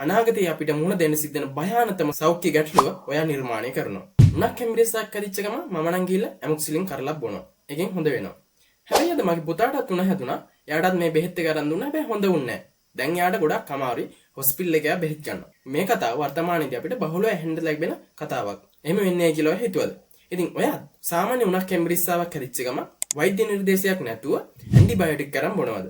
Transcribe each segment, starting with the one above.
අනාගතයේ අපිට මුහුණ දෙන්න සිද්ධ වෙන භයානකම සෞඛ්‍ය ගැටලුව ඔයා නිර්මාණය කරනවා. උණක් කැමිරසක් හදිච්ච ගම මම නම් ගිහලා ඇමොක්සිලින් කරලා බොනවා. එකෙන් හොඳ වෙනවා. හැබැයි අද මගේ පුතාටත් උණ හැදුනා. එයාටත් මේ බෙහෙත් එක අරන් දුන්නා. හැබැයි හොඳ වුන්නේ නැහැ. දැන් එයාට ගොඩක් අමාරුයි හොස්පිටල් එකේ බෙහෙත් ගන්නවා. මේ කතාව වර්තමානයේදී අපිට බහුලව ඇහෙන්න ලැබෙන කතාවක්. එහෙම වෙන්නේ කියලා හිතුවද? ඉතින් ඔයා සාමාන්‍ය උණක් කැමිරිස්සාවක් හදිච්ච ගම වෛද්‍ය නිර්දේශයක් නැතුව ඇන්ටිබයොටික් කරන් බොනවද?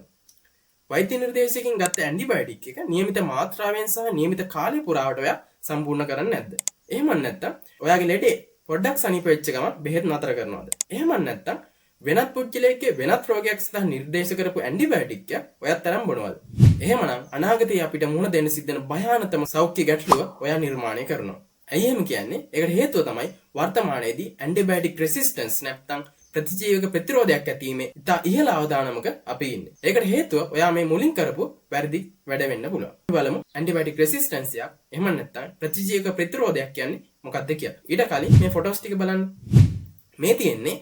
වෛද්‍ය නිර්දේශයකින් ගත්ත ඇන්ටිබයොටික් එක નિયમિત මාත්‍රාවෙන් සහ નિયમિત කාලය පුරාවට ඔයා සම්පූර්ණ කරන්නේ නැද්ද? එහෙම නැත්නම් ඔයාගේ ලෙඩේ පොඩ්ඩක් සනීප වෙච්ච ගමන් බෙහෙත් නතර කරනවද? එහෙම නැත්නම් වෙනත් පුද්ගලයෙක්ගේ වෙනත් රෝගයක් සඳහා නිර්දේශ කරපු ඇන්ටිබයොටික් එක ඔයත් තරම් බොනවද? එහෙමනම් අනාගතයේ අපිට මුහුණ දෙන්න සිද්ධ වෙන භයානකම සෞඛ්‍ය ගැටලුව ඔයා නිර්මාණය කරනවා. ඇයි එහෙම කියන්නේ? ඒකට හේතුව තමයි වර්තමානයේදී ඇන්ටිබයොටික් රෙසිස්ටන්ස් නැත්නම් ප්‍රතිජීවක ප්‍රතිරෝධයක් ඇතිවීමේ ඉතා ඉහළ අවදානමක අපි ඉන්නේ. ඒකට හේතුව ඔයා මේ මුලින් කරපු වැරදි වැඩ වෙන්න පුළුවන්. අපි බලමු ඇන්ටිබයොටික් රෙසිස්ටන්ස් එකක් එහෙම නැත්නම් ප්‍රතිජීවක ප්‍රතිරෝධයක් කියන්නේ මොකක්ද කියලා. ඊට කලින් මේ ෆොටෝස් ටික බලන්න. මේ තියෙන්නේ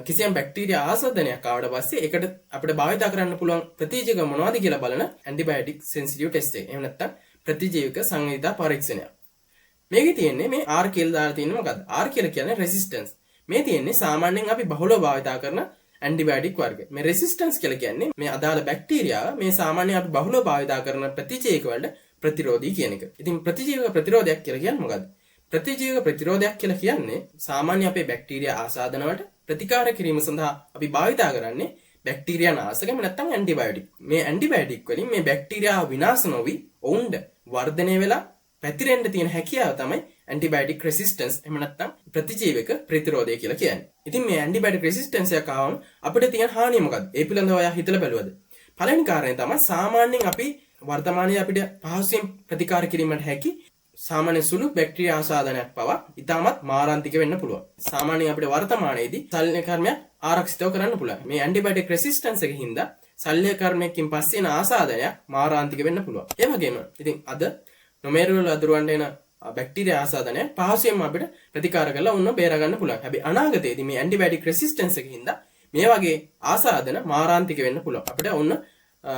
කිසියම් බැක්ටීරියා ආසාදනයක් ආවට පස්සේ ඒකට අපිට භාවිත කරන්න පුළුවන් ප්‍රතිජීවක මොනවද කියලා බලන ඇන්ටිබයොටික් සෙන්සිටිව් ටෙස්ට් එක. එහෙම නැත්නම් ප්‍රතිජීවක සංවේදීතා පරීක්ෂණයක්. මේකේ තියෙන්නේ මේ R කියලා දාලා තියෙන්නේ මොකද්ද? R කියලා කියන්නේ රෙසිස්ටන්ස්. මේ තියෙන්නේ සාමාන්‍යයෙන් අපි බහුලව භාවිත කරන ඇන්ටිබයොටික් වර්ග. මේ රෙසිස්ටන්ස් කියලා කියන්නේ මේ අදාළ බැක්ටීරියාව මේ සාමාන්‍යයෙන් අපි බහුලව භාවිත කරන ප්‍රතිජීවක වලට ප්‍රතිරෝධී කියන එක. ඉතින් ප්‍රතිජීවක ප්‍රතිරෝධයක් කියලා කියන්නේ මොකද්ද? ප්‍රතිජීවක ප්‍රතිරෝධයක් කියලා කියන්නේ සාමාන්‍ය අපේ බැක්ටීරියා ආසාදන වලට ප්‍රතිකාර කිරීම සඳහා අපි භාවිත කරන්නේ බැක්ටීරියා නාශකම නැත්නම් ඇන්ටිබයොටික්. මේ ඇන්ටිබයොටික් වලින් මේ බැක්ටීරියා විනාශ නොවි ඔවුන්ට වර්ධනය වෙලා පැතිරෙන්න තියෙන හැකියාව තමයි ඇන්ටිබයොටික් රෙසිස්ටන්ස් එහෙම නැත්නම් ප්‍රතිජීවක ප්‍රතිරෝධය කියලා කියන්නේ. ඉතින් මේ ඇන්ටිබයොටික් රෙසිස්ටන්ස් එක ආවම අපිට තියෙන හානිය මොකද්ද? ඒ පිළිබඳව ඔයා හිතලා බැලුවද? පළවෙනි කාරණය තමයි සාමාන්‍යයෙන් අපි වර්තමානයේ අපිට පහසුවෙන් ප්‍රතිකාර කිරීමට හැකි සාමාන්‍ය සුළු බැක්ටීරියා ආසාදනයක් පවා ඉතාමත් මාරාන්තික වෙන්න පුළුවන්. සාමාන්‍යයෙන් අපිට වර්තමානයේදී ශල්‍ය කර්මයක් ආරක්ෂිතව කරන්න පුළුවන්. මේ ඇන්ටිබයොටික් රෙසිස්ටන්ස් එකකින් හින්දා ශල්‍ය කර්මයකින් පස්සේ එන ආසාදනයක් මාරාන්තික වෙන්න පුළුවන්. ඒ වගේම ඉතින් අද නොමේරුවල අදුරවන්න එන බැක්ටීරියා ආසාදනය පහසුවෙන්ම අපිට ප්‍රතිකාර කරලා උන්ව බේර ගන්න පුළුවන්. හැබැයි අනාගතයේදී මේ ඇන්ටිබයොටික් රෙසිස්ටන්ස් එකකින් හින්දා මේ වගේ ආසාදන මාරාන්තික වෙන්න පුළුවන්. අපිට උන්න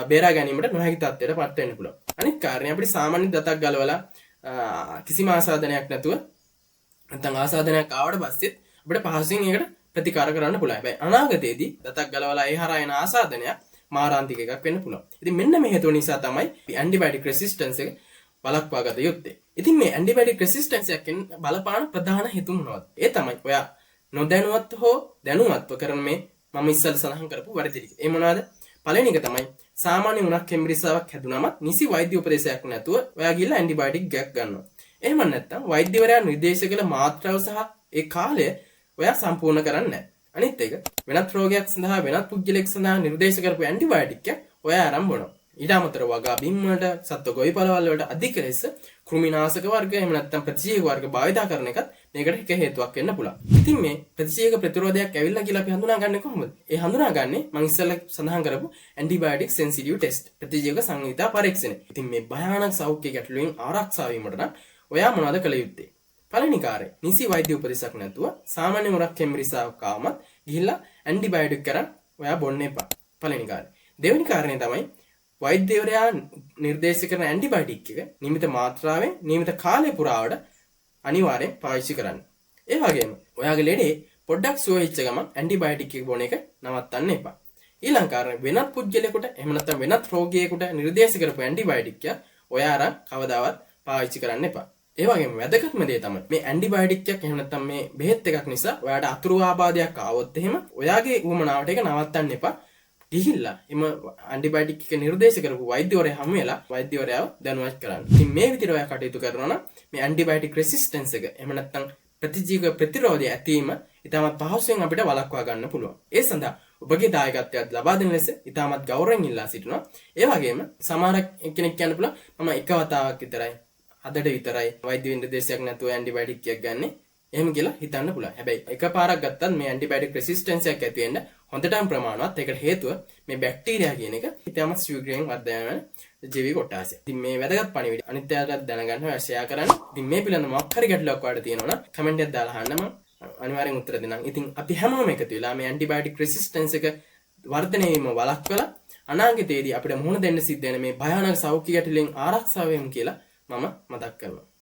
බේරා ගැනීමට නොහැකි තත්ත්වයට පත් වෙන්න පුළුවන්. අනිත් කාරණේ අපිට සාමාන්‍ය දතක් ගලවලා කිසිම ආසාදනයක් නැතුව නැත්නම් ආසාදනයක් ආවට පස්සෙත් අපිට පහසුවෙන් ඒකට ප්‍රතිකාර කරන්න පුළුවන්. හැබැයි අනාගතයේදී දතක් ගලවලා ඒ හරහා එන ආසාදනයක් මාරාන්තික එකක් වෙන්න පුළුවන්. ඉතින් මෙන්න මේ හේතුව නිසා තමයි ඇන්ටිබයොටික් රෙසිස්ටන්ස් එක බලක්වා ගත යුත්තේ. ඉතින් මේ ඇන්ටිබයොටික් රෙසිස්ටන්ස් එකෙන් බලපාන ප්‍රධාන හේතු මොනවද? ඒ තමයි ඔයා නොදැනුවත් හෝ දැනුවත්ව කරන මේ මම ඉස්සෙල් සඳහන් කරපු වැරදි ටික. ඒ මොනවාද? පළවෙනි එක තමයි සාමාන්‍ය උණක් කැමිරිසාවක් හැදුනම නිසි වෛද්‍ය උපදේශයක් නැතුව ඔයා ගිහලා ඇන්ටිබයොටික් ගයක් ගන්නවා. එහෙම නැත්නම් වෛද්‍යවරයා නිර්දේශ කළ මාත්‍රාව සහ ඒ කාලය ඔයා සම්පූර්ණ කරන්නේ නැහැ. අනිත් එක වෙනත් රෝගයක් සඳහා වෙනත් පුද්ගලෙක් සඳහා නිර්දේශ කරපු ඇන්ටිබයොටික් එක ඔයා අරන් බොනවා. ඊට අමතරව වගා බිම් වලට සත්ව ගොවි පළවල් වලට අධික ලෙස කෘමිනාශක වර්ග එහෙම නැත්නම් ප්‍රතිජීවක වර්ග භාවිත කරන එකත් මේකට එක හේතුවක් වෙන්න පුළුවන්. ඉතින් මේ ප්‍රතිජීවක ප්‍රතිරෝධයක් ඇවිල්ලා කියලා අපි හඳුනාගන්නේ කොහොමද? ඒ හඳුනාගන්නේ මම ඉස්සෙල්ලා සඳහන් කරපු ඇන්ටිබයොටික් සෙන්සිටිව් ටෙස්ට් ප්‍රතිජීවක සංවේදීතා පරීක්ෂණය. ඉතින් මේ භයානක සෞඛ්‍ය ගැටලුවෙන් ආරක්ෂා වීමට නම් ඔයා මොනවද කළ යුත්තේ? පළවෙනි කාර්යය නිසි වෛද්‍ය උපදෙසක් නැතුව සාමාන්‍ය උණක් කැමිරිසාවක් ආවමත් ගිහිල්ලා ඇන්ටිබයොටික් කරන් ඔයා බොන්න එපා. පළවෙනි කාර්යය. දෙවෙනි කාරණේ තමයි වෛද්‍යවරයා නිර්දේශ කරන ඇන්ටිබයොටික් එක නියමිත මාත්‍රාවෙන් නියමිත කාලය පුරාවට අනිවාර්යෙන් පාවිච්චි කරන්න. ඒ වගේම ඔයාගේ ලෙඩේ පොඩ්ඩක් සුව වෙච්ච ගමන් ඇන්ටිබයොටික් එක බොන එක නවත්තන්න එපා. ඊළඟ කාරණේ වෙනත් පුද්ගලයෙකුට එහෙම නැත්නම් වෙනත් රෝගියෙකුට නිර්දේශ කරපු ඇන්ටිබයොටික් එක ඔයා අරන් කවදාවත් පාවිච්චි කරන්න එපා. ඒ වගේම වැදගත්ම දේ තමයි මේ ඇන්ටිබයොටික් එකක් එහෙම නැත්නම් මේ බෙහෙත් එකක් නිසා ඔයාට අතුරු ආබාධයක් ආවොත් එහෙම ඔයාගේ උවමනාවට ඒක නවත්තන්න එපා. ගිහිල්ලා එම ඇන්ටිබයොටික් එක නිර්දේශ කරපු වෛද්‍යවරයා හමු වෙලා වෛද්‍යවරයාව දැනුවත් කරන්න. ඉතින් මේ විදිහට ඔයා කටයුතු කරනවා නම් මේ ඇන්ටිබයොටික් රෙසිස්ටන්ස් එක එහෙම නැත්නම් ප්‍රතිජීවක ප්‍රතිරෝධය ඇතිවීම ඉතාමත් පහසුවෙන් අපිට වළක්වා ගන්න පුළුවන්. ඒ සඳහා ඔබගේ දායකත්වයක් ලබා දෙන ලෙස ඉතාමත් ගෞරවයෙන් ඉල්ලා සිටිනවා. ඒ වගේම සමහර කෙනෙක් කියන්න පුළුවන් මම එක වතාවක් විතරයි අදට විතරයි වෛද්‍ය නිර්දේශයක් නැතුව ඇන්ටිබයොටික් එකක් ගන්නෙ. එහෙම කියලා හිතන්න පුළුවන්. හැබැයි එකපාරක් ගත්තත් මේ ඇන්ටිබයොටික් රෙසිස්ටන්ස් එකක් ඇති වෙන්න හොඳටම ප්‍රමාණවත්. ඒකට හේතුව මේ බැක්ටීරියා කියන එක ඉතාමත් ශීඝ්‍රයෙන් වර්ධනය වෙන ජීවි කොටසක්. ඉතින් මේ වැදගත් පණිවිඩය අනිත් අයටත් දැනගන්න ඔයා ෂෙයා කරන්න. ඉතින් මේ පිළිබඳව මොකක් හරි ගැටලුවක් ඔයාලට තියෙනවා නම් කමෙන්ට් එකක් දාලා අහන්න මම අනිවාර්යෙන් උත්තර දෙන්නම්. ඉතින් අපි හැමෝම එකතු වෙලා මේ ඇන්ටිබයොටික් රෙසිස්ටන්ස් එක වර්ධනය වීම වළක්වලා අනාගතයේදී අපිට මුහුණ දෙන්න සිද්ධ වෙන මේ භයානක සෞඛ්‍ය ගැටලුවෙන් ආරක්ෂා වෙමු කියලා මම මතක් කරනවා.